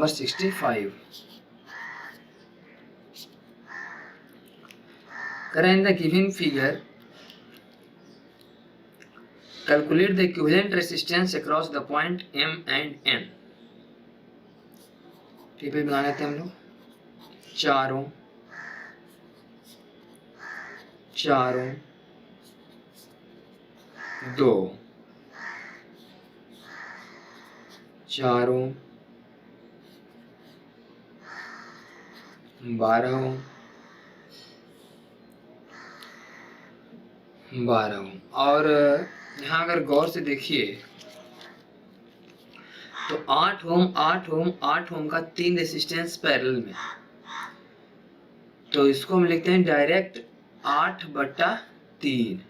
Number 65 करें in the given figure calculate the equivalent resistance across the point M and N। ठीक है, बना लेते हैं हम लोग 4 ओम 2 4 ओम 12 ओम 12 ओम। और यहाँ अगर गौर से देखिए तो 8 ओम 8 ओम 8 ओम का 3 रेसिस्टेंस पैरेलल में, तो इसको हम लिखते हैं डायरेक्ट 8/3।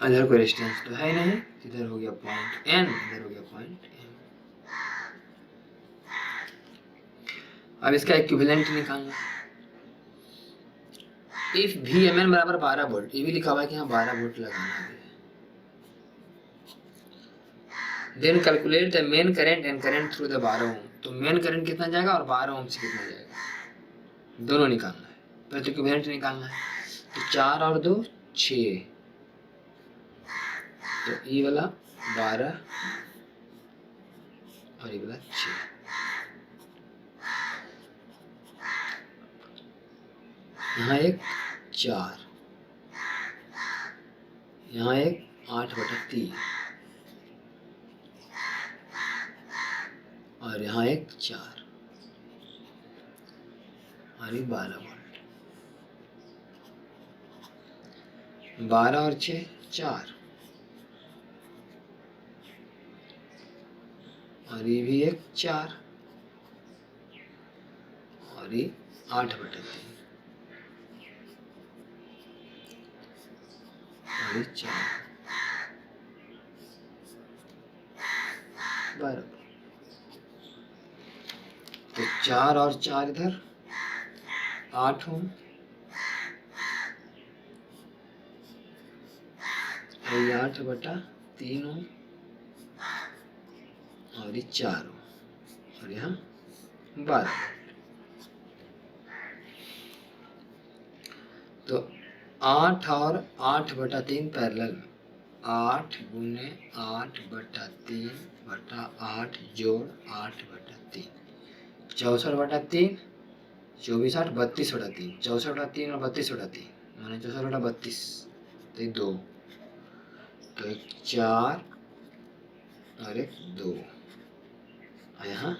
इधर कोई रेजिस्टेंस तो है नहीं, इधर हो गया पॉइंट N, इधर हो गया पॉइंट M। अब इसका इक्विवेलेंट निकालना। इफ VMN बराबर 12 वोल्ट, ये भी लिखा हुआ है कि यहाँ 12 वोल्ट लगाना है। Then calculate the main current and current through the 12 ohm. तो मेन करंट कितना जाएगा और 12 ओम से कितना जाएगा, दोनों निकालना है। पहले तो इक्विवेलेंट निकालना है। तो 4 और 2 6, तो ये वाला 12 और ये वाला 6। यहाँ एक 4, यहाँ एक 8/3 और यहाँ एक 4 और ये 12 वोल्ट। 12 और 6 4 और ये भी एक 4 और ये 8/3 और ये 4 12। तो 4 और 4 इधर 8 ओम और ये 8/3 ओम और ये 4 ओम और यहाँ 12। तो 8 और 8/3 पैरेलल में 8 गुने 8/3/8 जोड़ 8/3 64/3 24 8 32/3 64/3 और 32/3 माने 64/32 तो 2, तो एक 4 और एक 2 और यहाँ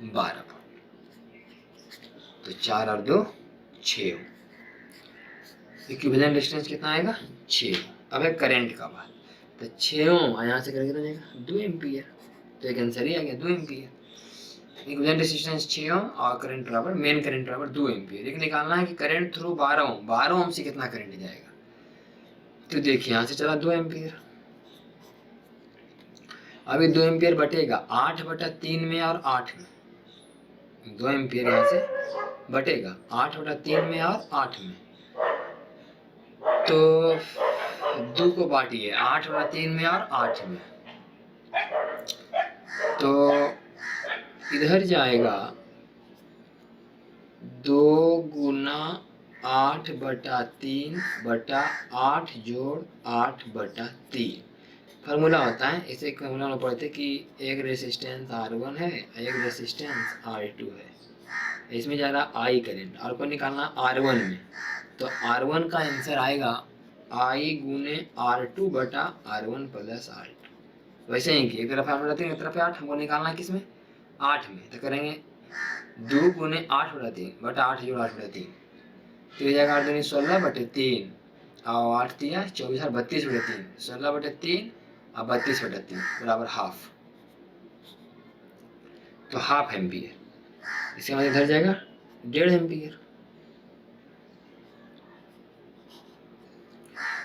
12। तो 4 और 2 6। इक्विवेलेंट रेजिस्टेंस कितना आएगा 6। अब है करंट का बात। तो 6 ओम यहाँ से करके जाएगा 2 एम्पियर, तो एक आंसर ही आ गया 2 एम्पियर। इक्विवेलेंट रेजिस्टेंस 6 ओम और करंट बराबर मेन करंट बराबर 2 एम्पियर। एक निकालना है कि करंट थ्रू 12 ओम, 12 ओम से कितना करंट जाएगा। तो देखिए यहाँ से चला 2 एम्पियर। अभी 2 एम्पियर बटेगा 8/3 में और 8 में। 2 एम्पियर यहाँ से बटेगा 8/3 में और 8 में। तो 2 को बांटिए 8/3 में और 8 में, तो इधर जाएगा 2 गुना 8/3/8 जोड़ 8/3। फार्मूला होता है, इसे एक फार्मूला में पढ़ते कि एक रेसिस्टेंस R1 है, एक रेसिस्टेंस R2 है। इसमें जा रहा I करंट, R को निकालना R1 में, तो R1 का आंसर आएगा I गुने R2/R1 प्लस R2। वैसे ही कि एक तरफ 8/3 एक तरफ 8, हमको निकालना है किसमें 8 में। तो करेंगे 2 गुने 8/3/8 जोड़ 8/3, तो ये जाएगा 8 दूनी 16/3 और 8 दिया 24 और 32/3, 16/3 और 32/3 बराबर हाफ। तो हाफ एम्पियर। इसके बाद इधर जाएगा 1.5 एम्पियर।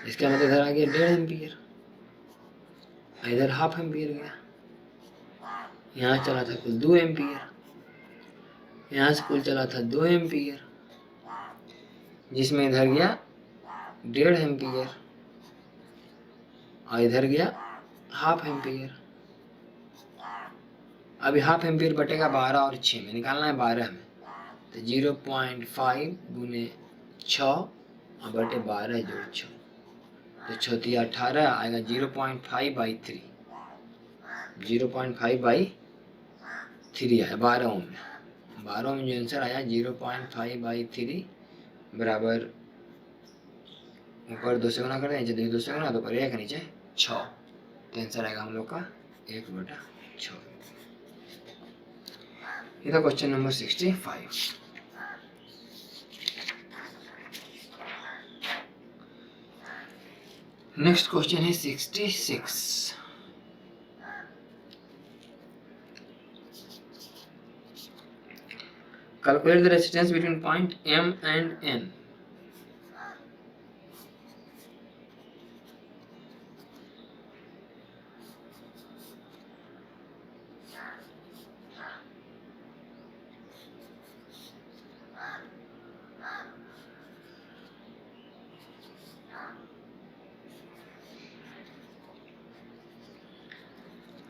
इसका मतलब इधर आ गया 1.5 एम्पियर, इधर हाफ एम्पियर गया। यहाँ चला था कुल 2 एम्पियर, यहाँ से कुल चला था 2 एम्पियर, जिसमें इधर गया 1.5 एम्पियर, और इधर गया 1/2 एम्पियर। अभी 1/2 एम्पियर बटेगा 12 और 6 में, निकालना है 12 में, तो 0.5 गुने 6 और बटे 12 जोड़ 6, तो 6 18 आएगा 0.5/3, 0.5/3 आया 12 ओम में। 12 में जो आंसर आया 0.5/3 बराबर, ऊपर 2 से गुना कर दें, नीचे 2 से गुना, तो ऊपर 1 नीचे 6, तो आंसर आएगा हम लोग का 1/6। ये था क्वेश्चन नंबर 65। नेक्स्ट क्वेश्चन है 66। Calculate the resistance between point M and N.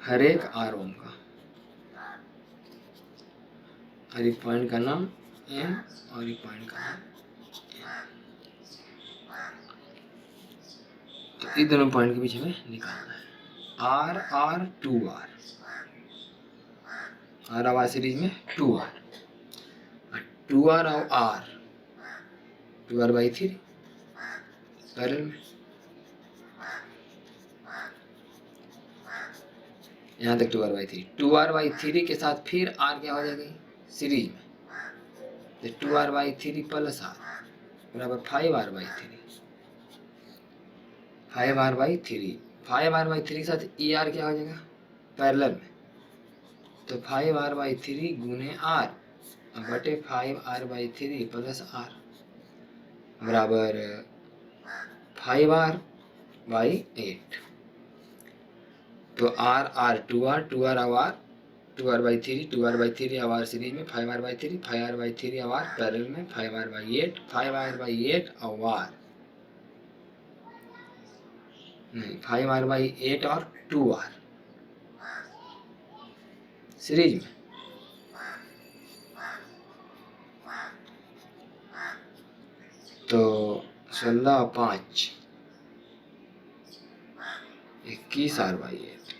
हर एक आर ओम का, हर एक पॉइंट का नाम एम और एक पॉइंट का नाम एन, तो इन दोनों पॉइंट के बीच हमें निकालना है। R R 2R, R R series में 2R, 2R और आर 2R/3 पैरेलल में, यहाँ तक 2R/3, 2R/3 के साथ फिर R क्या हो जाएगी सीरीज में, तो 2R/3 प्लस R बराबर 5R/3, 5R/3, 5R/3 के साथ ER क्या हो जाएगा पैरेलल में, तो 5R/3 गुने R बटे 5R/3 प्लस R बराबर 5R/8, तो R R 2R 2R or 2R/3 2R/3 or series में 5R/3 5R/3 आवर पैरेलल में 5R/8 5R/8 आवर नहीं 5R/8 और 2R सीरीज में, तो 16 और 5 21R/8,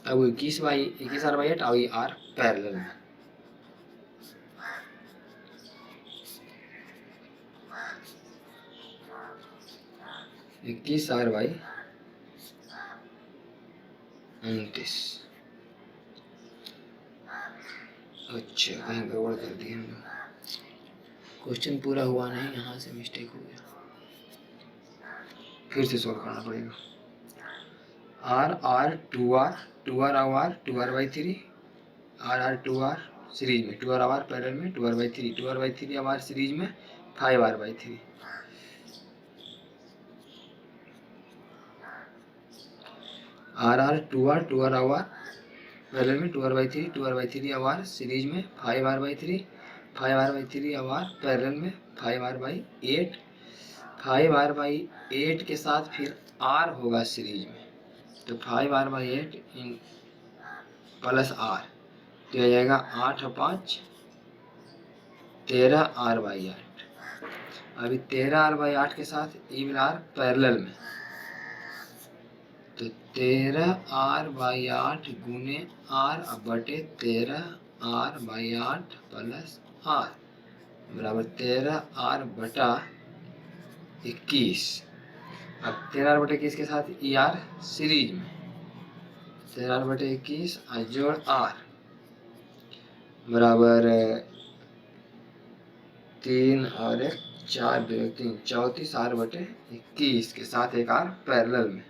अब 21R/8 और ये R पैरेलल में, R/29। अच्छा कहीं गड़बड़ कर दी हम लोग, क्वेश्चन पूरा हुआ नहीं, यहाँ से मिस्टेक हो गया, फिर से सॉल्व करना पड़ेगा। R R 2R 2R or 2R/3 R R 2R series में 2R आवर पैरेलल में 2R/3 2R/3 आवर सीरीज में 5R/3, R R 2R 2R our parallel में 2R/3 2R/3 आवर सीरीज में 5R/3 5R/3 आवर पैरेलल में 5R/8 5R/8 के साथ फिर R होगा सीरीज में, तो 5R/8 प्लस R, तो आ जाएगा 8 और 5 13R/8, अभी 13R/8 के साथ ई मिल R पैरेलल में, तो 13R/8 गुने R बटे 13R/8 प्लस R बराबर 13R/21। अब 13R/21 के साथ ER सीरीज में 13R/21 जोड़ R बराबर 3 और 1 4 2 3 34R/21 के साथ एक R पैरेलल में,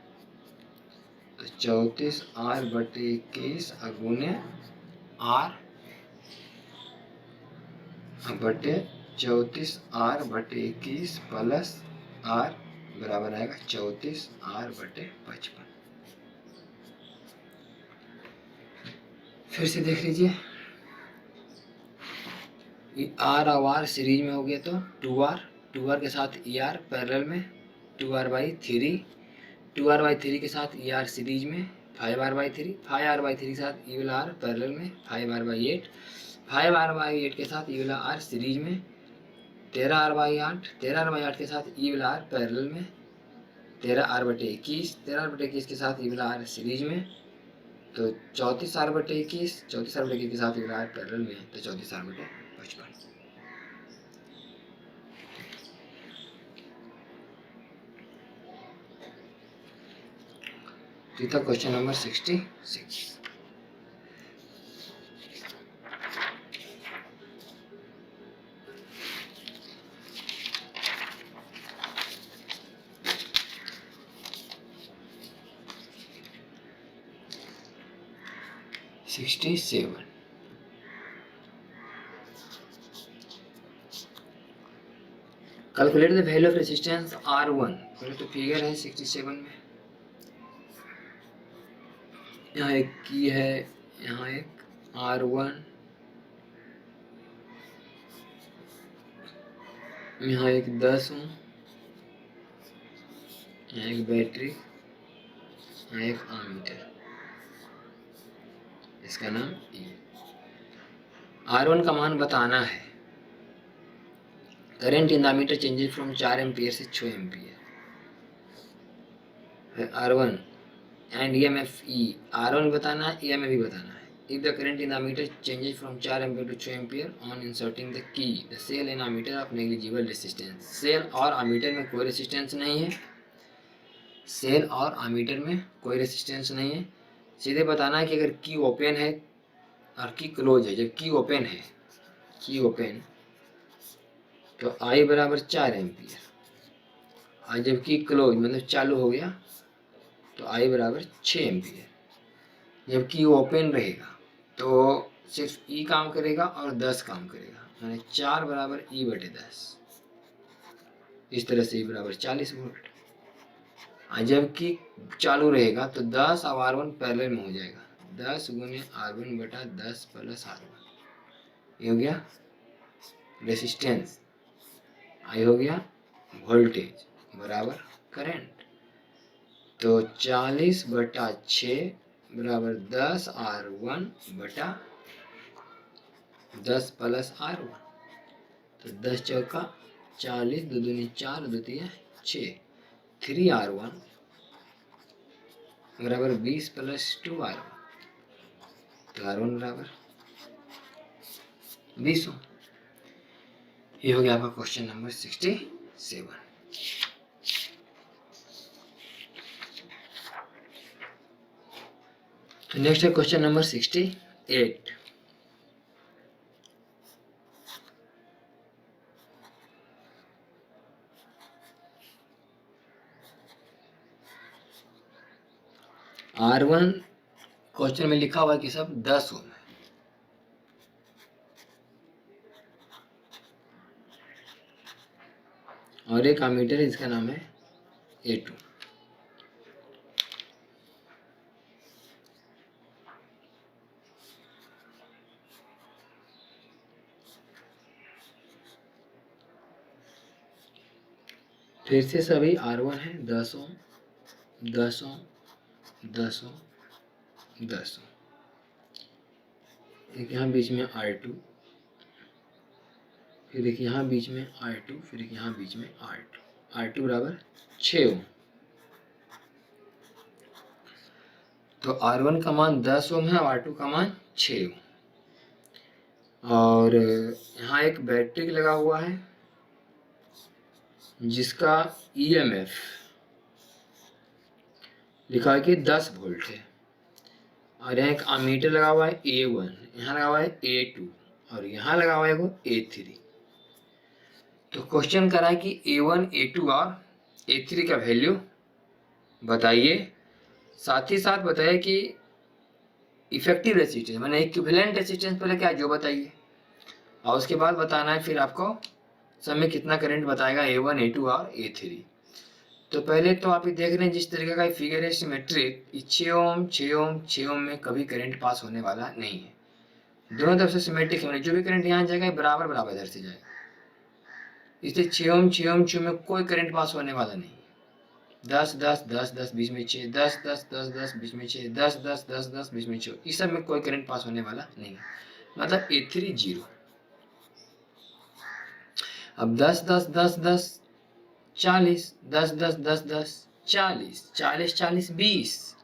तो 34R/21 गुने R बटे 34R/21 प्लस R बराबर आएगा 34R/55। फिर से देख लीजिए, R और R सीरीज में हो गया तो 2R के साथ ER पैरेलल में 2r/3, 2r/3 के साथ ER सीरीज में 5r/3, 5r/3 के साथ E वाला R पैरेलल में 5r/8, 5r/8 के साथ E वाला R सीरीज में 13r/8, 13r/8 के साथ E वाला R पैरेलल में 13r/21, 13r/21 के साथ E वाला R सीरीज में, तो 34r/21, 34r/21 के साथ E वाला R पैरेलल में, तो 34r/55। तो था question number 66। Calculate the value of resistance R1। पहले तो फिगर है 67 में, यहाँ एक की है, यहाँ एक R1, यहाँ एक 10 ओम, यहाँ एक बैटरी, यहाँ एक एमीटर, इसका नाम E। R1 का मान बताना है। Current in the meter changes from 4 ampere से 6 ampere. R1 and EMF E। R1 बताना है, EMF भी बताना है। If the current in the meter changes from 4 ampere to 6 ampere on inserting the key, the cell and ammeter of negligible resistance। Cell और ammeter में कोई resistance नहीं है, सेल और अमीटर में कोई रेसिस्टेंस नहीं है। सीधे बताना है कि अगर की ओपन है और की क्लोज है। जब की ओपन है, की ओपन, तो I बराबर 4 एम्पियर, और जब की क्लोज मतलब चालू हो गया तो I बराबर 6 एम्पियर। जब की ओपन रहेगा तो सिर्फ E काम करेगा और 10 काम करेगा, यानी 4 बराबर E/10। इस तरह से E बराबर 40 वोल्ट। और जब की चालू रहेगा तो 10 और R1 पैरेलल में हो जाएगा, 10 गुने R1/10 प्लस R1। ये हो गया रेसिस्टेंस, आई हो गया वोल्टेज बराबर करंट। तो 40/6 बराबर 10 R1/10 प्लस R1। तो 10 चौका 40, 2 दूनी 4, 2 तिया 6, 3R1 बराबर 20 प्लस 2R1, तो R1 बराबर 20 ओम। ये हो गया आपका क्वेश्चन नंबर 67। तो नेक्स्ट है क्वेश्चन नंबर 68। R1 क्वेश्चन में लिखा हुआ है कि सब 10 ओम है। और एक अमीटर है जिसका नाम है A2। फिर से सभी R1 है 10 ओम, 10 ओम, 10 ओम, 10 ओम। एक यहाँ बीच में R2, फिर एक यहाँ बीच में R2, फिर एक यहाँ बीच में R2। R2 बराबर 6 ओम। तो R1 का मान 10 ओम है और R2 का मान 6 ओम। और यहाँ एक बैटरी लगा हुआ है जिसका EMF लिखा है कि 10 वोल्ट है। और यहाँ एक अमीटर लगा हुआ है A1, यहाँ लगा हुआ है A2 और यहाँ लगा हुआ है वो A3। तो क्वेश्चन करा है कि A1, A2 और A3 का वैल्यू बताइए। साथ ही साथ बताइए कि इफेक्टिव रेजिस्टेंस मैंने इक्विवेलेंट रेजिस्टेंस पहले क्या जो बताइए, और उसके बाद बताना है फिर आपको सब में कितना करंट बताएगा A1, A2 और A3। तो पहले तो आप ये देख रहे हैं जिस तरीके का फिगर है सिमेट्रिक, 6 ओम 6 ओम 6 ओम में कभी करंट पास होने वाला नहीं है। दोनों तरफ से सिमेट्रिक है, जो भी करंट यहाँ जाएगा बराबर बराबर इधर से जाएगा। इसलिए 6 ओम 6 ओम 6 में कोई करंट पास होने वाला नहीं। 10 10 10 10 बीच में 6, 10 10 10 10 बीच में 6, 10 10 10 10 बीच में 6, इस सब में कोई करंट पास होने वाला नहीं है, मतलब A3 0। अब 10 10 10 10 40, 10 10 10 10 40, 40 40 20,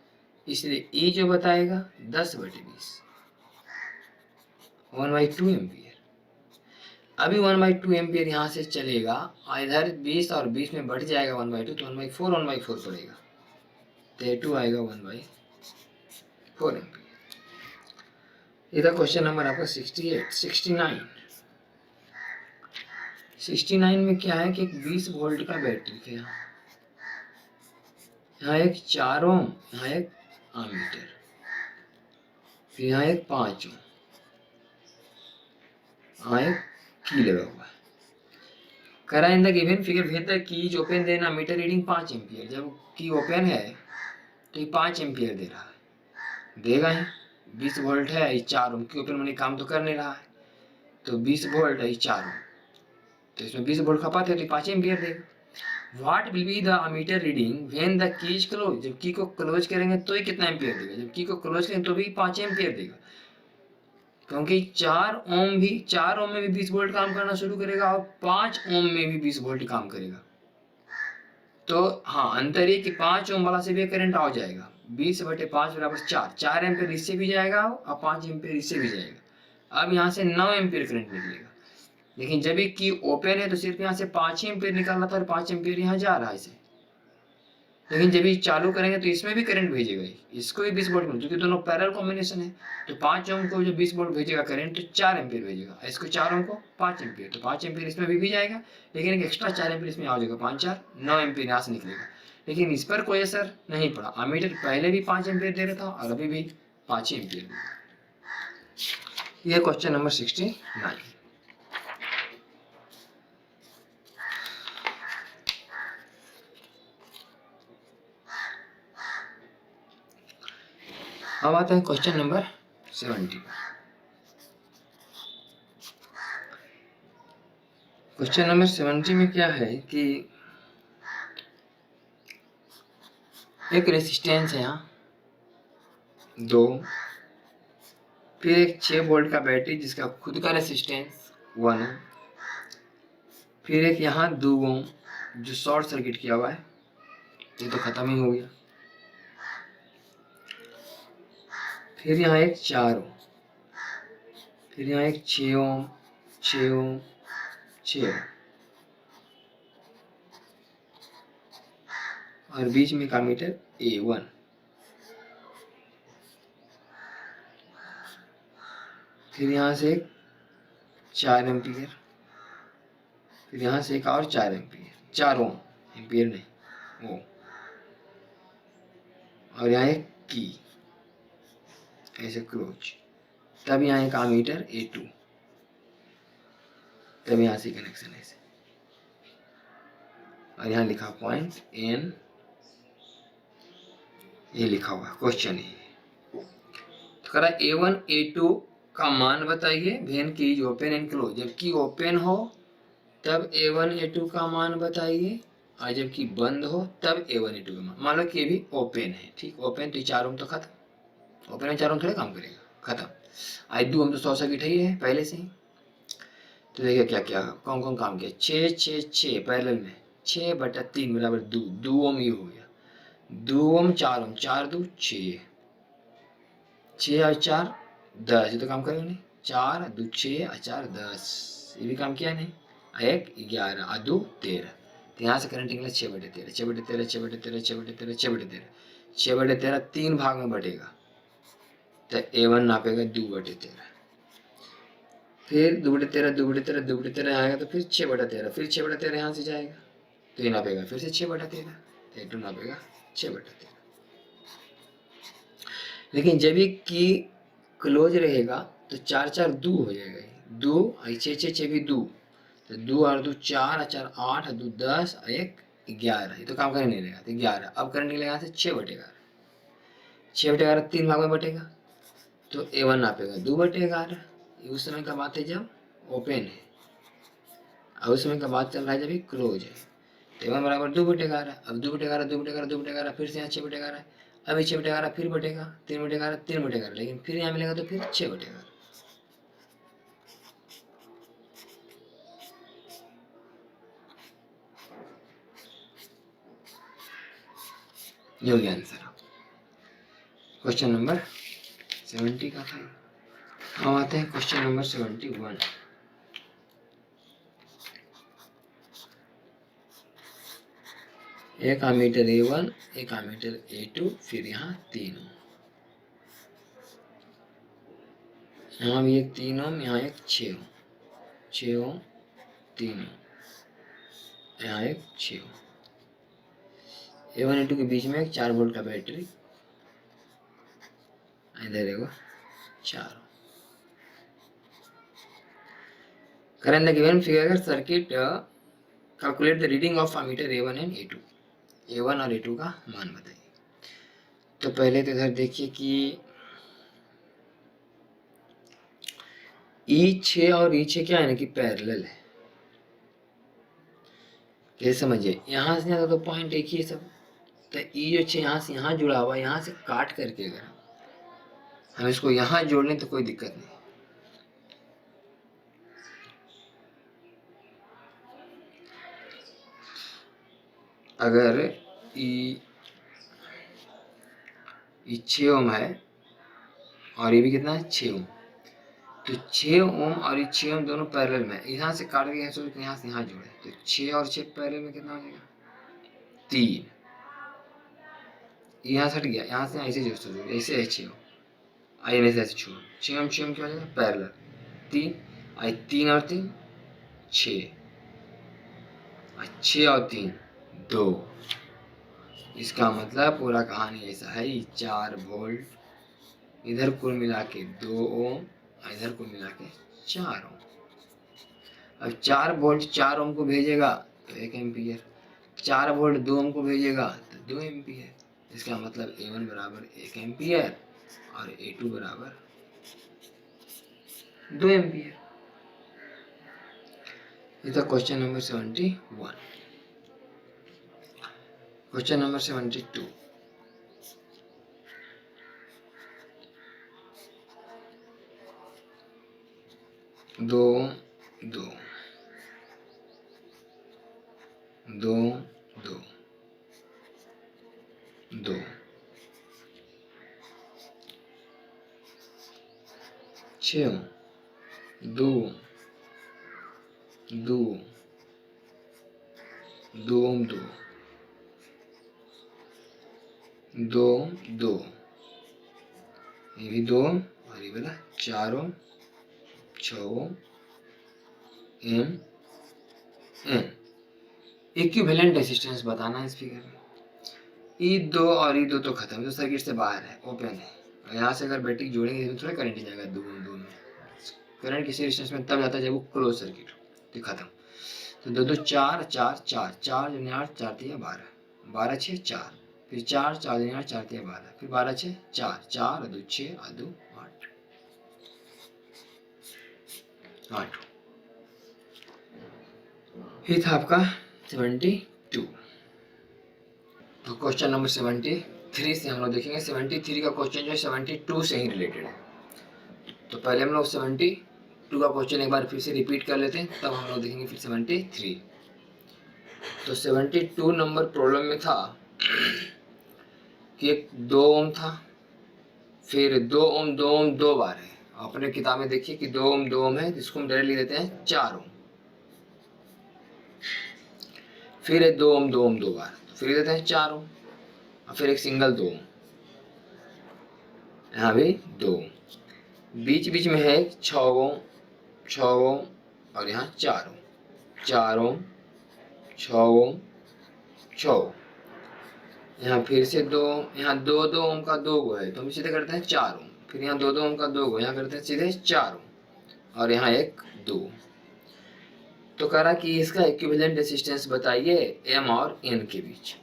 इसलिए E जो बताएगा 10/20, 1/2 एम्पियर। अभी 1/2 एम्पियर यहाँ से चलेगा, इधर 20 और 20 में बढ़ जाएगा 1/2, तो 1/4 पड़ेगा, तो A2 आएगा 1/4 एम्पियर। इधर क्वेश्चन नंबर आपका 69 में क्या है कि एक 20 वोल्ट का बैटरी है, यहाँ एक 4 ओम, यहाँ एक एमीटर, फिर यहाँ एक 5 ओम, यहाँ एक की लगा हुआ है। करा इन द गिवन फिगर भेज द कीज ओपन देना मीटर रीडिंग 5 एम्पियर। जब की ओपन है तो ये 5 एम्पियर दे रहा है, देगा ही, 20 वोल्ट है, ये 4 ओम की ओपन मैंने काम तो कर नहीं रहा है, तो 20 वोल्ट है, ये 4 ओम, तो इसमें 20 वोल्ट खपत है तो 5 एम्पियर देगा। What will be the ammeter reading when the key is close, जब की को क्लोज करेंगे तो ही कितना एम्पियर देगा, जब की को क्लोज करेंगे तो भी 5 एम्पियर देगा, क्योंकि 4 ओम में भी 20 वोल्ट काम करना शुरू करेगा और 5 ओम में भी 20 वोल्ट काम करेगा। तो हाँ, अंतर ये कि 5 ओम वाला से भी करंट आ जाएगा, 20/5 बराबर 4, 4 एम्पियर इससे भी जाएगा और 5 एम्पियर इससे भी जाएगा। अब यहाँ से 9 एम्पियर करंट निकलेगा, लेकिन जब ये की ओपन है तो सिर्फ यहाँ से 5 ही एम्पियर निकल रहा था और 5 एम्पियर यहाँ जा रहा है इसे, लेकिन जब ये चालू करेंगे तो इसमें भी करंट भेजेगा, इसको भी 20 वोल्ट मिलेगा, क्योंकि दोनों पैरेलल कॉम्बिनेशन है, तो 5 ओम को जो 20 वोल्ट भेजेगा करंट तो 4 एम्पियर भेजेगा, इसको 4 ओम को 5 एम्पियर, तो 5 एम्पियर इसमें भी जाएगा, लेकिन एक एक्स्ट्रा 4 एम्पियर इसमें आ जाएगा, 5 4 9 एम्पियर यहाँ से निकलेगा। लेकिन इस पर कोई असर नहीं पड़ा, अमीटर पहले भी 5 एम्पियर दे रहा था और अभी भी 5 एम्पियर देगा। यह क्वेश्चन नंबर 69। अब आते हैं क्वेश्चन नंबर 70। क्वेश्चन नंबर 70 में क्या है कि एक रेसिस्टेंस है यहाँ 2, फिर एक 6 वोल्ट का बैटरी जिसका खुद का रेसिस्टेंस 1 है, फिर एक यहाँ 2 ओम जो शॉर्ट सर्किट किया हुआ है, ये तो खत्म ही हो गया, फिर यहाँ एक 4 ओम, फिर यहाँ एक 6 ओम 6 ओम 6 ओम, और बीच में का मीटर A1, फिर यहाँ से एक 4 एम्पियर, फिर यहाँ से एक और 4 एम्पियर, 4 ओम, एम्पियर नहीं ओम, और यहाँ एक की ऐसे क्लोज, तब यहाँ एक एमीटर A2, तब यहाँ से कनेक्शन ऐसे, और यहाँ लिखा पॉइंट N, ये लिखा हुआ क्वेश्चन है। तो करा A1 A2 का मान बताइए व्हेन की इज ओपन एंड क्लोज, जबकि ओपन हो तब A1 A2 का मान बताइए, और जबकि बंद हो तब A1 A2 का मान। मान लो कि ये भी ओपन है, ठीक, ओपन तो 4 ओम तो खत्म, ओपन में 4 ओम थोड़े काम करेगा, खत्म। आज 2 ओम तो 100 सर्किट ही है पहले से ही, तो देखिए क्या क्या कौन कौन काम किया, 6 6 6 पैरेलल में 6/3 बराबर 2, 2 ओम ये हो गया, 2 ओम 4 ओम, 4 2 6, 6 और 4 10, ये तो काम करेगा नहीं, 4 2 6 और 4 10, ये भी काम किया नहीं, 1 11 और 2 13, तो यहाँ से करंट निकला 6/13, 6/13 6/13 6/13 6/13, 6/13 3 भाग में बटेगा, तो A1 नापेगा 2/13, फिर 2/13 2/13 2/13 आएगा तो फिर 6/13, फिर 6/13 यहाँ से जाएगा तो ये नापेगा फिर से 6/13, A2 नापेगा 6/13। लेकिन जब ये की क्लोज रहेगा तो 4 4 2 हो जाएगा, 2 और 6 6 6 भी 2, तो 2 और 2 4 और 4 8 और 2 10 और 1 11, ये तो काम करने नहीं रहेगा, तो 11। अब करंट निकलेगा यहाँ से 6/11, 6/11 3 भाग में बटेगा, तो A1 नापेगा 2/11। उस समय का बात है जब ओपन है, और उस समय का बात चल रहा है जब ये क्लोज है, तो A1 बराबर 2/11। अब 2/11, 2/11, 2/11, फिर से यहाँ 6/11 है। अब ये 6/11 फिर बटेगा, 3/11, 3/11, लेकिन फिर यहाँ मिलेगा तो फिर 6/11। ये हो गया आंसर। क्वेश्चन नंबर 70 का था। अब आते हैं क्वेश्चन नंबर 71। एक एमीटर A1, एक एमीटर A2, फिर यहाँ 3 ओम, यहाँ भी एक 3 ओम, यहाँ एक 6 ओम, 6 ओम, 3 ओम, यहाँ एक 6 ओम। A1 A2 के बीच में एक 4 वोल्ट का बैटरी, इधर देखो 4 ओम। Current the given figure circuit, calculate the reading of ammeter A1 and A2। A1 और A2 का मान बताइए। तो पहले तो इधर देखिए कि E6 और E6 क्या है ना कि पैरेलल है। कैसे समझिए, यहाँ से यहाँ तो पॉइंट एक ही है सब, तो E जो 6 यहाँ से यहाँ जुड़ा हुआ, यहाँ से काट करके अगर हम इसको यहाँ जोड़ लें तो कोई दिक्कत नहीं। अगर E 6 ओम है और ये भी कितना है 6 ओम, तो 6 ओम और ये 6 ओम दोनों पैरेलल में, यहाँ से काट के यहाँ से यहाँ जोड़े तो 6 और 6 पैरेलल में कितना हो जाएगा 3। यहाँ से हट गया, यहाँ से ऐसे जोड़, ऐसे है 6 ओम, आई ऐसे छोड़, 6 ओम 6 ओम क्या हो जाएगा पैरेलल 3, आई 3 और 3 6, 6 और 3 2। इसका मतलब पूरा कहानी ऐसा है, 4 वोल्ट इधर कुल मिला के 2 ओम, इधर कुल मिला के 4 ओम। अब 4 वोल्ट 4 ओम को भेजेगा तो 1 एम्पियर, 4 वोल्ट 2 ओम को भेजेगा तो 2 एम्पियर। इसका मतलब A1 बराबर 1 एम्पियर और A2 बराबर 2 एम्पियर। ये था क्वेश्चन नंबर 71। Question number 72। दो दो दो दो दो, छः दो दो दो दो दो दो, ये भी 2 और ये वाला 4 ओम 6 ओम एम एन। इक्विवेलेंट रेजिस्टेंस बताना है इस फिगर में। E2 और E2 तो खत्म, तो सर्किट से बाहर है, ओपन है। यहाँ से अगर बैटरी जोड़ेंगे इसमें थोड़ा करंट जाएगा, दूर में करंट किसी रेजिस्टेंस में तब जाता है जब वो क्लोज सर्किट हो, तो खत्म। तो 2 2 4 4 4 4 दूनी 8 4 3 12 12 6 4, फिर 4 4 दूनी 8 4 3 12, फिर 12 6 4 4 2 6 2 8 8। ये था आपका 72। तो क्वेश्चन नंबर 73 से हम लोग देखेंगे। 73 का क्वेश्चन जो है 72 से ही रिलेटेड है। तो पहले हम लोग 72 का क्वेश्चन एक बार फिर से रिपीट कर लेते हैं, तब हम लोग देखेंगे फिर 73। तो 72 नंबर प्रॉब्लम में था कि एक 2 ओम था, फिर 2 ओम 2 ओम 2 बार है। अपने किताब में देखिए कि 2 ओम 2 ओम है, जिसको हम डायरेक्ट लिख देते हैं 4 ओम। फिर है 2 ओम 2 ओम 2 बार, फिर देते हैं 4 ओम, और फिर एक सिंगल 2 ओम, यहाँ भी 2 ओम, बीच बीच में है 6 ओम 6 ओम और यहाँ 4 ओम 4 ओम 6 ओम 6 ओम, यहाँ फिर से 2 ओम, यहाँ 2 2 ओम का 2 गो है तो हम सीधे करते हैं 4 ओम, फिर यहाँ 2 2 ओम का 2 गो, यहाँ करते हैं सीधे 4 ओम और यहाँ एक 2। तो कह रहा कि इसका इक्विवेलेंट रेजिस्टेंस बताइए M और N के बीच।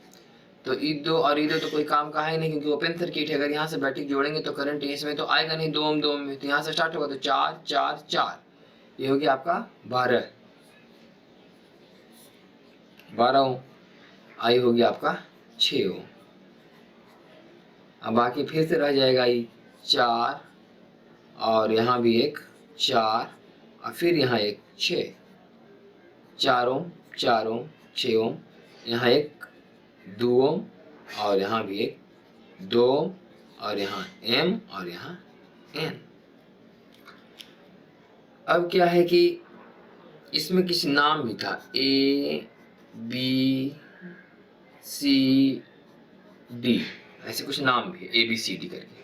तो E2 और E2 तो कोई काम का है नहीं, क्योंकि ओपन सर्किट है। अगर यहाँ से बैटरी जोड़ेंगे तो करंट इसमें तो आएगा नहीं 2 ओम 2 ओम में, तो यहाँ से स्टार्ट होगा तो 4 4 4, ये हो गया आपका 12 ओम। आई हो गया आपका 6 ओम। अब बाकी फिर से रह जाएगा आई 4, और यहाँ भी एक 4, और फिर यहाँ एक 6, 4 ओम 4 ओम 6 ओम, यहाँ एक 2 ओम, और यहाँ भी एक 2 ओम, और यहाँ एम, और यहाँ एन। अब क्या है कि इसमें किसी नाम भी था, ए बी सी डी, ऐसे कुछ नाम भी है, ए बी सी डी करके।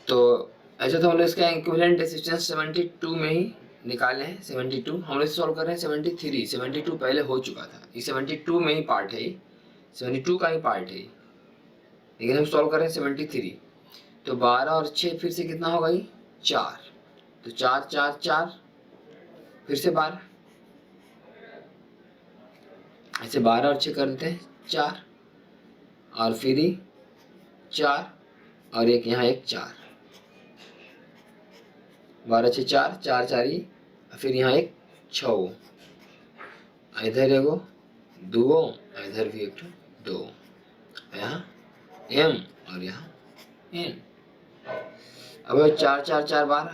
तो ऐसा तो हम लोग इसका इक्विवेलेंट रेजिस्टेंस 72 में ही निकाले हैं। 72 हम लोग सॉल्व कर रहे हैं 73, 72 पहले हो चुका था, ये 72 में ही पार्ट है, 72 का ही पार्ट है, लेकिन हम सॉल्व कर रहे हैं 73। तो 12 और 6 फिर से कितना होगा ये 4, तो 4 4 4, फिर से 12, ऐसे 12 और 6 कर देते हैं 4, और फिर ही 4, और एक यहाँ एक 4, 12 6 4 4 4 ही, फिर यहाँ एक 6, इधर एगो 2, इधर भी एक 2, यहाँ एम और यहाँ एन। अब 4 4 4 12,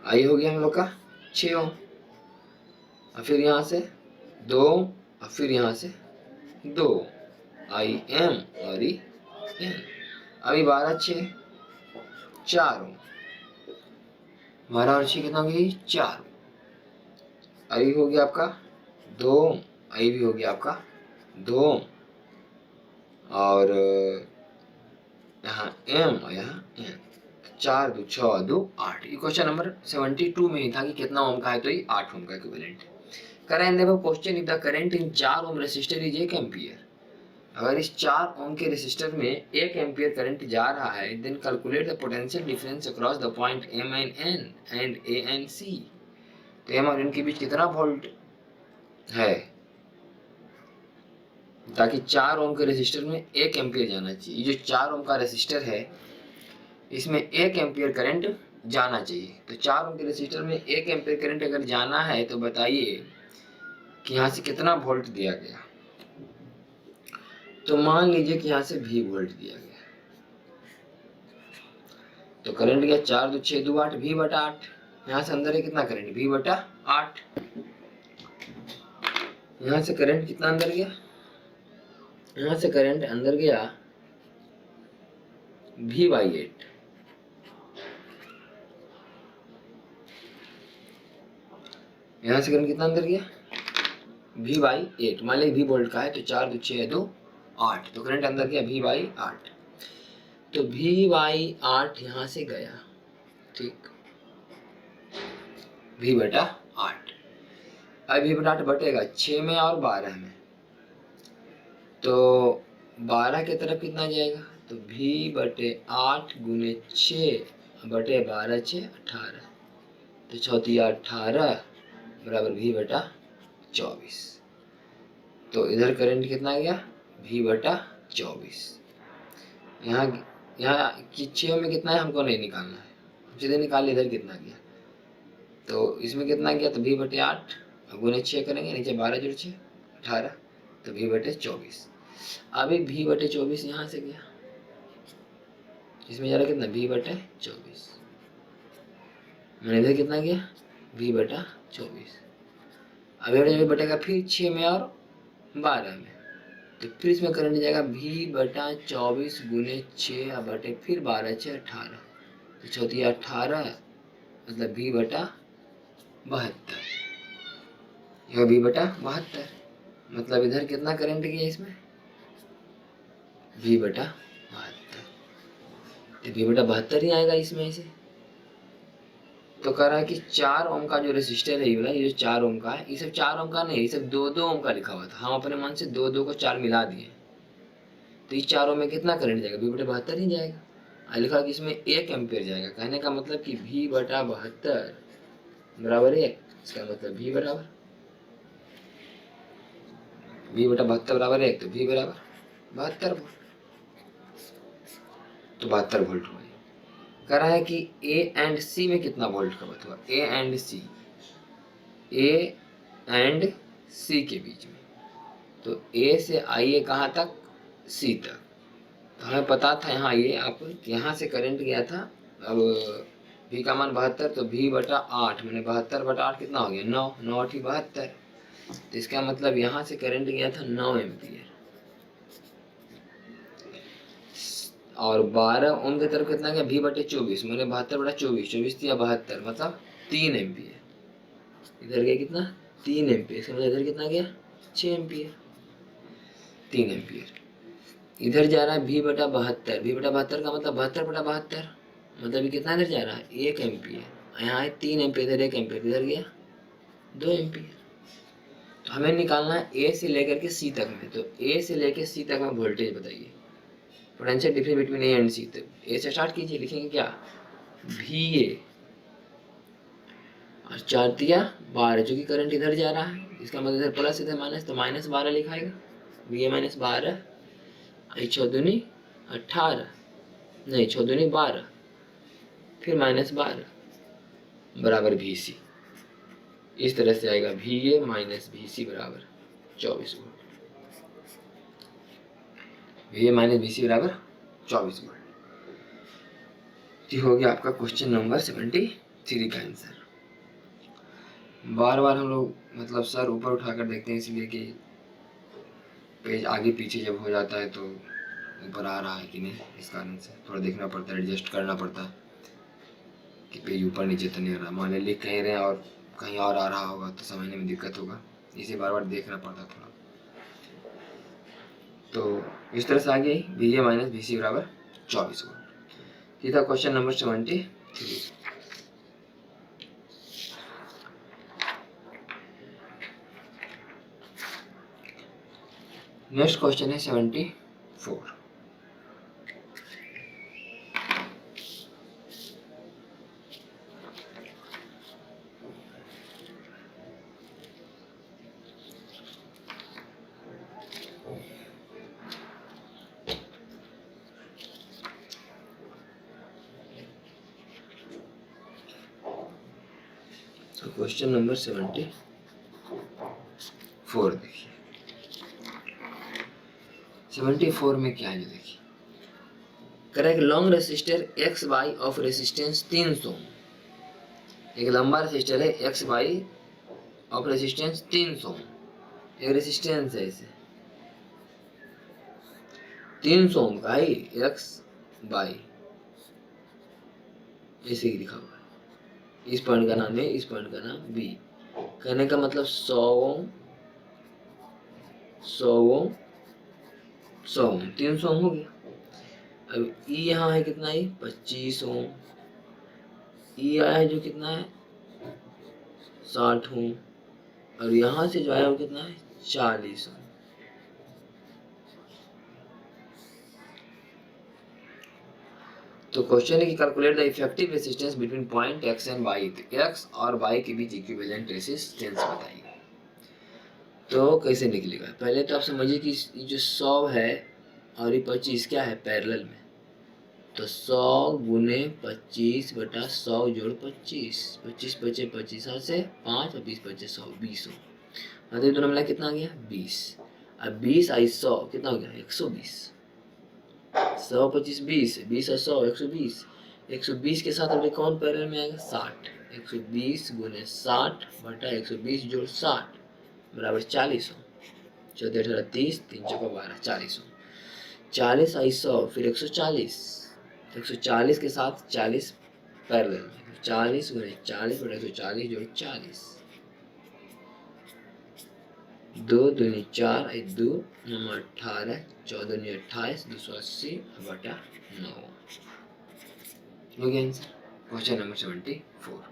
आई हो गया हम लोग का 6 ओम, और फिर यहाँ से 2, और फिर यहाँ से 2, आई एम और ई एन। अभी 12 6 4 ओम, 12 और 6 कितना हो गया 4, आई हो गया आपका 2, आई भी हो गया आपका 2, और यहाँ एम और यहाँ एन, 4 2 6 2 8। ये क्वेश्चन नंबर 72 में ही था कि कितना ओम का है, तो ये 8 ओम का इक्विवेलेंट है। करें देखो question, if the current in 4 ohm resistor is 1 ampere. अगर इस 4 ओम के रेसिस्टर में 1 एम्पियर करंट जा रहा है, then calculate the potential difference across the point M and N and A and C. तो एम और एन के बीच कितना वोल्ट है, ताकि 4 ओम के रेसिस्टर में 1 एम्पियर जाना चाहिए। ये जो 4 ओम का रेसिस्टर है, इसमें 1 एम्पियर करंट जाना चाहिए। तो 4 ओम के रेसिस्टर में 1 एम्पियर करंट अगर जाना है, तो बताइए कि यहाँ से कितना वोल्ट दिया गया। तो मान लीजिए कि यहाँ से V वोल्ट दिया गया, तो करंट गया 4 2 6 2 8, V बटा 8। यहाँ से अंदर है कितना करंट, V बटा 8। यहाँ से करंट कितना अंदर गया, यहाँ से करंट अंदर गया V/8। यहाँ से करंट कितना अंदर गया V/8। मान लीजिए V वोल्ट का है, तो 4 2 6 2 8, तो करंट अंदर गया V/8। तो V/8 यहाँ से गया, ठीक, V बटा 8। अब V बटा 8 बटेगा 6 में और 12 में, तो 12 की तरफ कितना जाएगा, तो V बटे 8 गुने 6 बटे 12 6 18, तो 4 18 बराबर V बटा 24। तो इधर करंट कितना गया, V बटा 24। यहाँ कि 6 में कितना है हमको नहीं निकालना है, सीधे निकाल, इधर कितना गया, तो इसमें कितना गया, तो V बटे 8 गुने 6 करेंगे, नीचे 12 जोड़ 6 18, तो V बटे 24। अभी V बटे 24 यहाँ से गया, इसमें जा रहा कितना, V बटे 24, मैंने इधर कितना गया, V बटा 24। अभी बटेगा फिर 6 में और 12 में, तो फिर इसमें करंट जाएगा V बटा 24 गुने 6 बटे फिर 12 6 18, तो 4 18 मतलब V बटा 72। यह V बटा 72, मतलब इधर कितना करंट गया, इसमें V बटा 72, तो V बटा 72 ही आएगा इसमें से। तो कह रहा है कि 4 ओम का जो रेसिस्टर है, ये जो 4 ओम का है, ये सब 4 ओम का नहीं, ये सब 2 2 ओम का लिखा हुआ था, हम अपने मन से 2 2 को 4 मिला दिए, तो इस 4 ओम में कितना करंट जाएगा, V बटा 72 ही जाएगा। लिखा कि इसमें 1 एम्पियर जाएगा, कहने का मतलब कि V बटा 72 बराबर 1, इसका मतलब V बराबर V बटा 72 बराबर 1, तो V बराबर 72 वोल्ट, तो 72 वोल्ट हुआ। कह रहा है कि A एंड C में कितना वोल्ट का बता, A and C, A and C के बीच में। तो ए से आइए कहाँ तक, सी तक। तो हमें पता था यहाँ ये आप यहाँ से करंट गया था, अब भी का मान 72, तो भी बटा 8 मैंने 72 बटा 8 कितना हो गया 9, 9 8 72। तो इसका मतलब यहाँ से करंट गया था 9 एम्पियर, और 12 ओम की तरफ कितना गया भी बटे 24, मैंने 72 बटा 24, 24 दिया 72, मतलब 3 एम्पियर। इधर गया कितना 3 एम्पियर, इसका मतलब इधर कितना गया 6 एम्पियर, 3 एम्पियर। इधर जा रहा है भी बटा 72, भी बटा 72 का मतलब 72 बटा 72, मतलब ये कितना इधर जा रहा है 1 एम्पियर। यहाँ है 3 एम्पियर, इधर 1 एम्पियर, इधर गया 2 एम्पियर। तो हमें निकालना है ए से लेकर के सी तक में। तो ए से लेकर सी तक में वोल्टेज बताइए, potential difference between A and C. तो ए से स्टार्ट कीजिए, लिखेंगे क्या भी ए, और 4 दिया 12, जो कि करंट इधर जा रहा है, इसका मतलब इधर प्लस इधर माइनस, तो -12 लिखाएगा, वी ए -12, 6 दूनी 18, नहीं 6 दूनी 12, फिर -12 बराबर भी सी। इस तरह से आएगा भी ए माइनस भी सी बराबर 24 वोल्ट। भी ए माइनस भी सी बराबर 24 वोल्ट। ये हो गया आपका क्वेश्चन नंबर 73 का आंसर। बार बार हम लोग मतलब सर ऊपर उठाकर देखते हैं, इसलिए कि पेज आगे पीछे जब हो जाता है तो ऊपर आ रहा है कि नहीं, इस कारण से थोड़ा देखना पड़ता है, एडजस्ट करना पड़ता है कि पेज ऊपर नीचे तो नहीं आ रहा। मान लीजिए लिख कहीं रहे हैं और कहीं और आ रहा होगा तो समझने में दिक्कत होगा, इसे बार बार देखना पड़ता थोड़ा। तो इस तरह से आगे भी ए माइनस भी सी बराबर 24 वोल्ट। ये था क्वेश्चन नंबर 73। नेक्स्ट क्वेश्चन है 74। तो क्वेश्चन नंबर 74 देखिए। 74 में क्या है देखिए, करें एक long resistor x by of resistance 300। एक लंबा रेसिस्टर है एक्स बाई ऑफ रेसिस्टेंस 300, एक रेसिस्टेंस है इसे 300 ओम का ही एक्स बाई, ऐसे ही लिखा हुआ है। इस पॉइंट का नाम है, इस पॉइंट का नाम बी। कहने का मतलब 100 ओम 100 ओम 100 ओम 300 ओम हो गया। अब ई यहाँ है कितना है 25 ओम, ई आया है जो कितना है 60 ओम, और यहाँ से जो आया वो कितना है 40 ओम। तो क्वेश्चन है कि calculate the effective resistance between point X and Y. X और वाई के बीच इक्विवेलेंट रेजिस्टेंस बताइए। तो कैसे निकलेगा, पहले तो आप समझिए कि जो 100 है और ये 25 क्या है पैरेलल में, तो 100 गुने 25 बटा 100 जोड़ 25, 25 बचे 25 से 5 और 20 बचे 100, 20 हो, मतलब दोनों मिला कितना आ गया 20। अब 20 आई 100 कितना हो गया 120, 100 25 20, 20 और 100 120, 120 के साथ अभी कौन पैरेलल में आएगा 60, 120 गुने 60 बटा 120 जोड़ 60 बराबर 40 हो, 14 18 30, 3 चौका 12, 40 हो। 40 आई 100, फिर 140, 140 के साथ 40 पैरेलल में, 40 गुने 40 बटा 140 जोड़ 40, 2 दूनी 4 आई 2 9 18, 14 दूनी 28, 280 बटा 9 हो गया आंसर क्वेश्चन नंबर 74।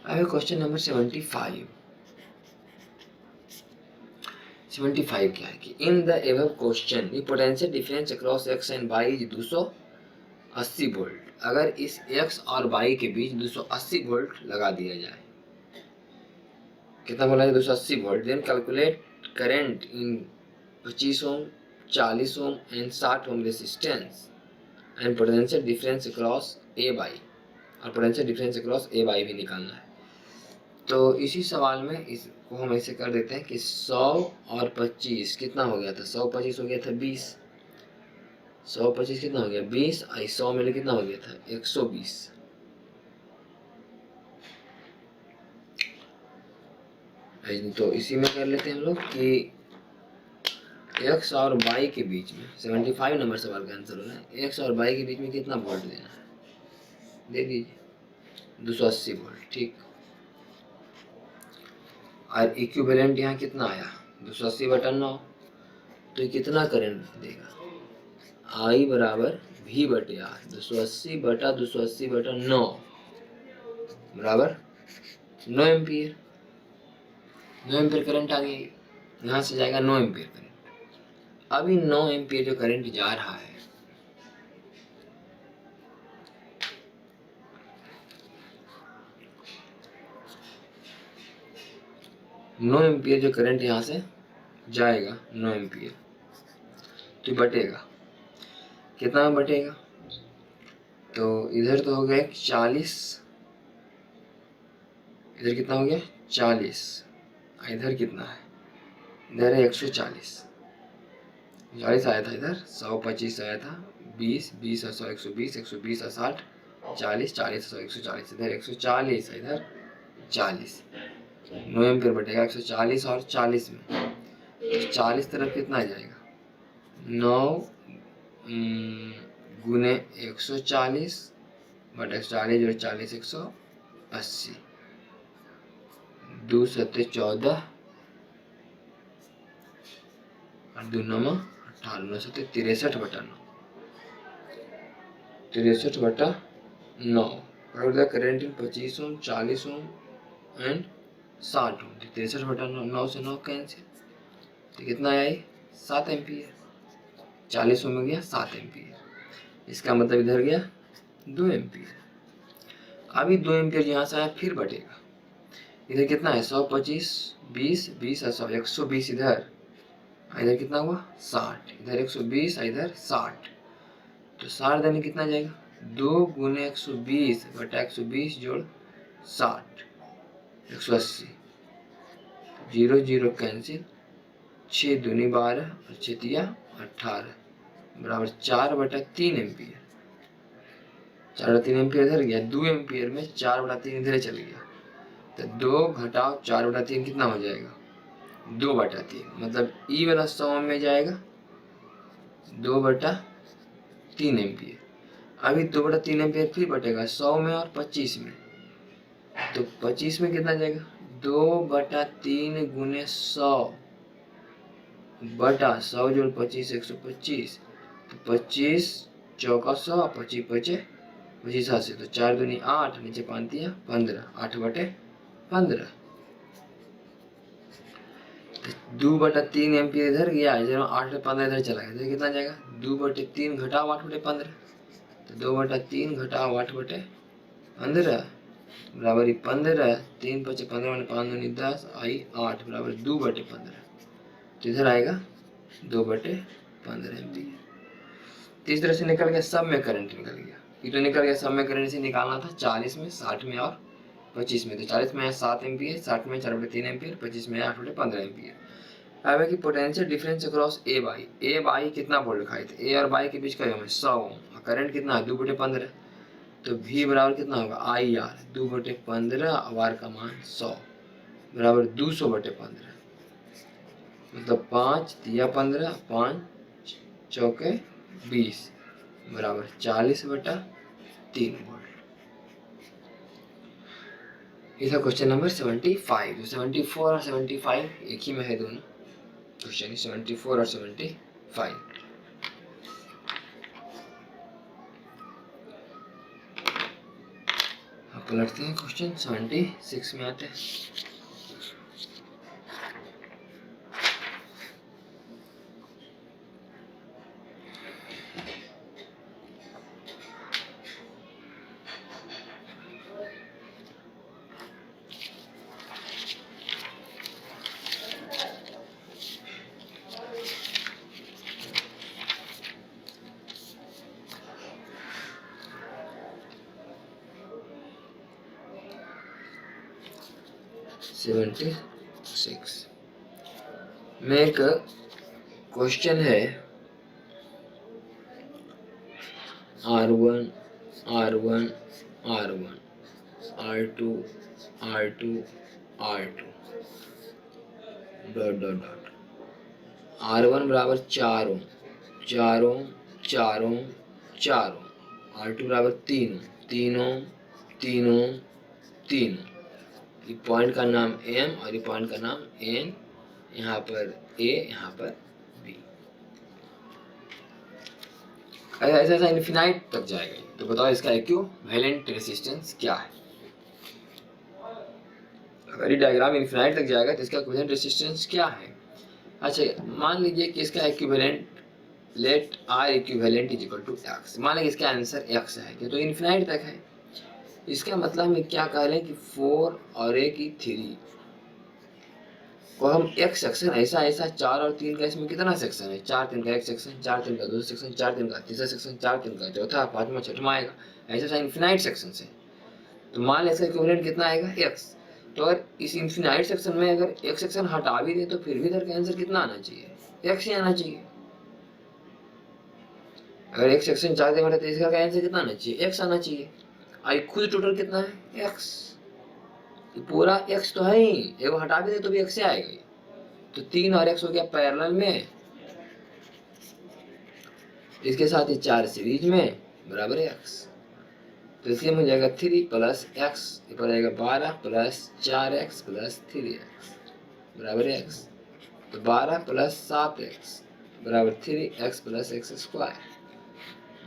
अब क्वेश्चन नंबर 75। 75 क्या है कि in the above question the potential difference across X and Y is 280 volt. अगर इस एक्स और वाई के बीच 280 वोल्ट लगा दिया जाए, कितना बोला है 280 volt, then calculate current in 25 ohm 40 ohm and 60 ohm resistance and potential difference across A B, और potential difference across A B भी निकालना है। तो इसी सवाल में इसको हम ऐसे कर देते हैं कि 100 और 25 कितना हो गया था, 100 25 हो गया था 20, 100 25 कितना हो गया 20, और 100 मिले कितना हो गया था 120। तो इसी में कर लेते हैं हम लोग कि x और y के बीच में 75 नंबर सवाल का आंसर होना है। x और y के बीच में कितना वोल्ट देना है, दे दीजिए 280 वोल्ट, ठीक। और इक्विवेलेंट यहाँ कितना आया 280/9, तो ये कितना करंट देगा, I बराबर V/R, 280/280/9 बराबर 9 एम्पियर। 9 एम्पियर करंट आ गई, यहाँ से जाएगा 9 एम्पियर करंट। अभी 9 एम्पियर जो करंट जा रहा है, नौ एम्पियर जो करंट यहाँ से जाएगा 9 एम्पियर, तो बटेगा कितना में बटेगा, तो इधर तो हो गया 40, इधर कितना हो गया 40, इधर कितना है, इधर है 140, 40 आया था इधर, 100 25 आया था, 20 20 और 100 120, 120 और 60 40, 40 और 100 140, इधर 140 है, इधर 40, 9 एम्पियर बटेगा 140 और 40 में, तो 40 तरफ कितना जाएगा 9 गुने 140 बटा 140 जोड़ 40 180, 2 7 14 और 2 9 18, 9 7 63/9, 63/9 current in 25 ohm 40 ohm and 60 ओम, 63/9 से 9 कैंसिल, तो कितना आया 7 एम्पियर, 40 ओम में गया 7 एम्पियर, इसका मतलब इधर गया 2 एम्पियर। अभी 2 एम्पियर यहाँ से आया फिर बटेगा, इधर कितना है 100 25 20 20 और 100 120, इधर कितना हुआ 60, इधर 120 इधर 60, तो 60 देने कितना जाएगा 2 गुने 120 बटा 120 जोड़ 60 180, 0 0 कैंसिल, 6 दूनी 12 और 6 तिया 18 बराबर 4/3 एम्पियर, 4/3 एम्पियर इधर गया, 2 एम्पियर में 4/3 इधर चल गया, तो 2 घटाओ 4/3 कितना हो जाएगा 2/3, मतलब ई वाला 100 में जाएगा 2/3 एम्पियर। अभी 2/3 एम्पियर फिर बटेगा 100 में और 25 में, तो 25 में कितना जाएगा 2/3 गुने 100 बटा 100 जोड़ 25 125, तो 25 चौका 100, 25 पचे 25 80, तो 4 दूनी 8, नीचे 5 दिया 15, 8/15, 2/3 एम्पियर इधर गया, इधर 8/15 इधर चला गया, इधर कितना जाएगा 2/3 घटाओ 8/15, तो 2/3 घटाओ 8/15 बराबर 15, 3 5 15 5 दूनी 10 आई 8 बराबर 2/15, तो इधर आएगा 2/15 एम्पियर। तो इस तरह से निकल गया, सब में करंट निकल गया, ये तो निकल गया, सब में करंट से निकालना था 40 में 60 में और 25 में, तो 40 में है 7 एम्पियर, 60 में 4/3 एम्पियर, 25 में 8/15 एम्पियर। अब है कि potential difference across A by कितना वोल्ट दिखाए थे, ए और बाई के बीच का 100 ओम, करंट कितना है 2/15, तो V बराबर कितना होगा आई आर 2/15, आर का मान 100 बराबर 200/15, मतलब 5 तिया 15, 5 चौके 20 बराबर 40/3 वोल्ट। ये था क्वेश्चन नंबर 75। 74 और 75 एक ही में है दोनों क्वेश्चन, 74 और 75। अब पलटते हैं, क्वेश्चन 76 में आते हैं। 76 में एक क्वेश्चन है R1 R1 R1 R2 R2 R2 dot dot dot R1 बराबर 4 ओम 4 ओम 4 ओम 4 ओम, R2 बराबर 3 ओम 3 ओम 3 ओम 3 ओम। ये पॉइंट का नाम M और ये पॉइंट का नाम N, यहाँ पर A यहाँ पर B। ऐसा ऐसा इन्फिनाइट तक जाएगा। तो बताओ इसका इक्विवेलेंट रेजिस्टेंस क्या है। अगर ये डायग्राम इन्फिनाइट तक जाएगा तो इसका इक्विवेलेंट रेजिस्टेंस क्या है। अच्छा, मान लीजिए कि इसका equivalent let R equivalent is equal to X. मान लीजिए इसका आंसर x है तो इन्फिनाइट तक है। इसका मतलब हम क्या कह रहे हैं कि 4 और a की 3 को हम एक सेक्शन ऐसा ऐसा 4 और 3 का, इसमें कितना सेक्शन है, 4 3 का एक सेक्शन, 4 3 का दूसरा सेक्शन, 4 3 का तीसरा सेक्शन, 4 3 का चौथा, पांचवा छठवां आएगा, ऐसा ऐसा इन्फिनाइट सेक्शन है। तो मान लें इसका इक्विवेलेंट कितना आएगा x। तो अगर इस इन्फिनाइट सेक्शन में अगर एक सेक्शन हटा भी दे तो फिर भी इधर का आंसर कितना आना चाहिए, x ही आना चाहिए। अगर एक सेक्शन 4 से घटा तो इसका आंसर कितना आना चाहिए, x आना चाहिए। आई खुद टोटल कितना है, x। पूरा x तो है ही, एगो हटा भी दे तो भी x से आएगा। तो 3 और x हो गया पैरेलल में, इसके साथ ही 4 सीरीज में बराबर x। तो इसलिए मिल जाएगा 3 प्लस x पर आएगा 12 प्लस 4x प्लस 3x बराबर x। तो 12 प्लस 7x बराबर 3x प्लस x स्क्वायर,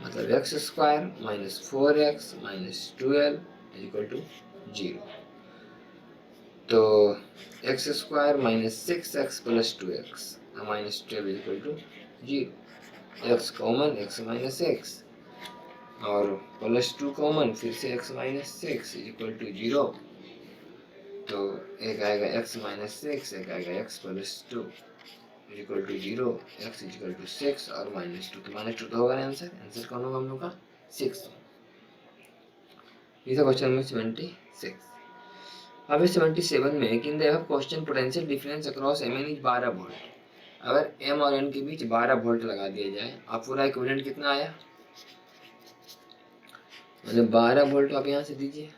मतलब x square minus 4x minus 12 equal to 0। तो x square minus 6x plus 2x minus 12 equal to 0। x common, x minus x और plus 2 common, फिर से x minus 6 equal to 0। तो एक आएगा x minus 6, एक आएगा x plus 2 equal to 0, x equal to 6 और माइनस 2। तो माइनस 2 तो होगा आंसर, आंसर कौन होगा हम लोग का 6। ये था क्वेश्चन नंबर 76। अब 77 में कि देखो question potential difference across M N is 12 volt. अगर m और n के बीच 12 वोल्ट लगा दिया जाए, आप पूरा इक्विवेलेंट कितना आया, मतलब 12 वोल्ट आप यहाँ से दीजिए,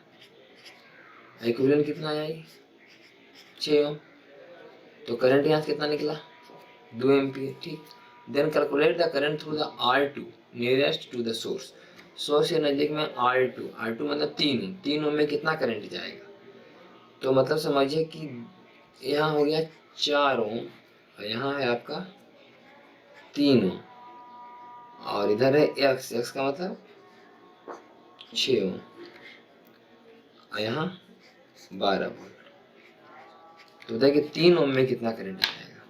इक्विवेलेंट कितना आया, 6 ओम। तो करंट यहाँ से कितना निकला, 2 एम्पियर, ठीक। Then calculate the current through the R2 nearest to the source. Source के नजदीक में R2 मतलब 3 ओम में कितना करंट जाएगा। तो मतलब समझिए कि यहाँ हो गया 4 ओम और यहाँ है आपका 3 ओम और इधर है x का मतलब 6 ओम और यहाँ 12 वोल्ट। तो बताइए 3 ओम में कितना करंट जाएगा।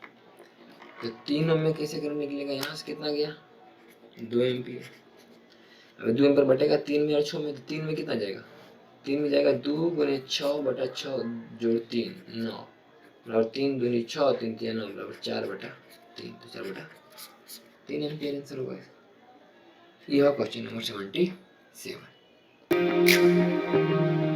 तो 3 ओम में कैसे करंट निकलेगा, यहाँ से कितना गया 2 एम्पियर। अगर 2 एम्पियर बटेगा 3 में और 6 में, तो 3 में कितना जाएगा, 3 में जाएगा 2 गुने 6 बटा 6 जोड़ 3 9 बराबर 3 दूनी 6 3 3 9 बराबर 4 बटा 3। तो 4 बटा 3 एम्पियर आंसर होगा। ये है क्वेश्चन नंबर 77।